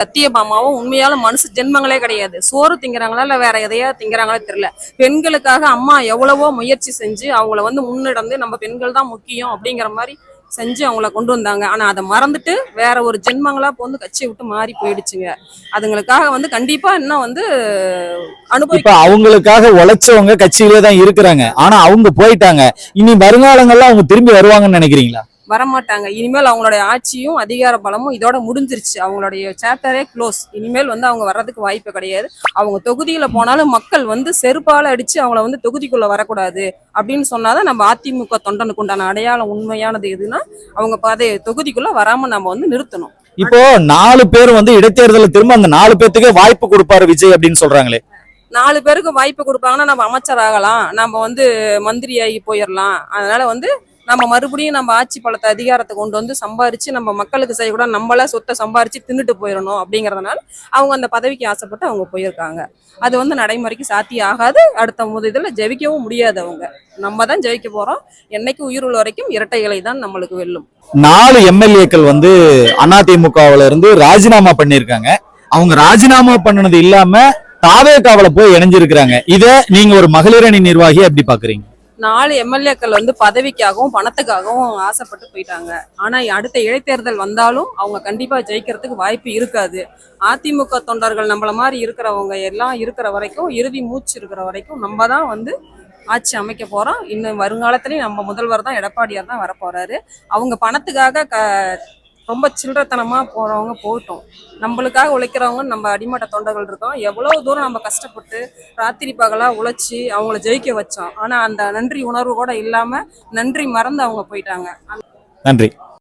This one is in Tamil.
சத்தியபாமாவும் உண்மையால மனுஷ ஜென்மங்களே கிடையாது. சோறு திங்கிறாங்களா இல்ல வேற எதையா திங்கிறாங்களே தெரியல. பெண்களுக்காக அம்மா எவ்வளவோ முயற்சி செஞ்சு அவங்கள முன்னிடந்து நம்ம பெண்கள் தான் முக்கியம் அப்படிங்கிற மாதிரி செஞ்சு அவங்கள கொண்டு வந்தாங்க. ஆனா அதை மறந்துட்டு வேற ஒரு ஜென்மங்களா கட்சியை விட்டு மாறி போயிடுச்சுங்க. அதுங்களுக்காக கண்டிப்பா இன்னும் இப்ப அவங்களுக்காக உழைச்சவங்க கட்சியிலே தான் இருக்கிறாங்க. ஆனா அவங்க போயிட்டாங்க. இனி வருங்காலங்கள்ல அவங்க திரும்பி வருவாங்கன்னு நினைக்கிறீங்களா? வரமாட்டாங்க. இனிமேல் அவங்களுடைய ஆட்சியும் அதிகார பலமும் இதோட முடிஞ்சிருச்சு. அவங்களுடைய சாப்டரே க்ளோஸ். இனிமேல் அவங்க வர்றதுக்கு வாய்ப்பு கிடையாது. அவங்க தொகுதியில போனாலும் மக்கள் செருப்பால அடிச்சு அவங்கள தொகுதிக்குள்ள வரக்கூடாது அப்படின்னு சொன்னாதான் நம்ம அதிமுக தொண்டனுக்கு உண்டான அடையாளம். உண்மையானது எதுனா அவங்க தொகுதிக்குள்ள வராம நம்ம நிறுத்தணும். இப்போ 4 பேர் இடைத்தேர்தல திரும்ப அந்த 4 பேத்துக்கே வாய்ப்பு கொடுப்பாரு விஜய் அப்படின்னு சொல்றாங்களே. 4 பேருக்கு வாய்ப்பு கொடுப்பாங்கன்னா நம்ம அமைச்சர் ஆகலாம், நம்ம மந்திரி ஆகி போயிடலாம். அதனால நம்ம மறுபடியும் நம்ம ஆட்சி பலத்தை அதிகாரத்தை கொண்டு சம்பாரிச்சு நம்ம மக்களுக்கு செய்யக்கூட நம்மள சொத்தை சம்பாரிச்சு தின்னுட்டு போயிடணும் அப்படிங்கறதுனால அவங்க அந்த பதவிக்கு ஆசைப்பட்டு அவங்க போயிருக்காங்க. அது நடைமுறைக்கு சாத்தியம் ஆகாது. அடுத்த இதுல ஜெயிக்கவும் முடியாது. நம்ம தான் ஜெயிக்க போறோம். என்னைக்கு உயிர் உள்ள வரைக்கும் இரட்டை இலை தான் நம்மளுக்கு வெல்லும். 4 எம்எல்ஏக்கள் அதிமுகவுல இருந்து ராஜினாமா பண்ணிருக்காங்க. அவங்க ராஜினாமா பண்ணது இல்லாம தாவேகாவுல போய் இணைஞ்சிருக்கிறாங்க. இத நீங்க ஒரு மகளிரணி நிர்வாகி எப்படி பாக்குறீங்க? 4 எம்எல்ஏக்கள் பதவிக்காகவும் பணத்துக்காகவும் ஆசைப்பட்டு போயிட்டாங்க. ஆனா அடுத்த இடைத்தேர்தல் வந்தாலும் அவங்க கண்டிப்பா ஜெயிக்கிறதுக்கு வாய்ப்பு இருக்காது. அதிமுக தொண்டர்கள் நம்மள மாதிரி இருக்கிறவங்க எல்லாம் இருக்கிற வரைக்கும், இறுதி மூச்சு இருக்கிற வரைக்கும் நம்ம தான் ஆட்சி அமைக்க போறோம். இன்னும் வருங்காலத்திலயும் நம்ம முதல்வர் தான் எடப்பாடியார் தான் வரப்போறாரு. அவங்க பணத்துக்காக ரொம்ப சில்லறத்தனமா போறவங்க போட்டோம். நம்மளுக்காக உழைக்கிறவங்க நம்ம அடிமட்ட தொண்டர்கள் இருக்கோம். எவ்வளவு தூரம் நம்ம கஷ்டப்பட்டு ராத்திரி பகலா உழைச்சி அவங்கள ஜெயிக்க வச்சோம். ஆனா அந்த நன்றி உணர்வு கூட இல்லாம நன்றி மறந்து அவங்க போயிட்டாங்க. நன்றி.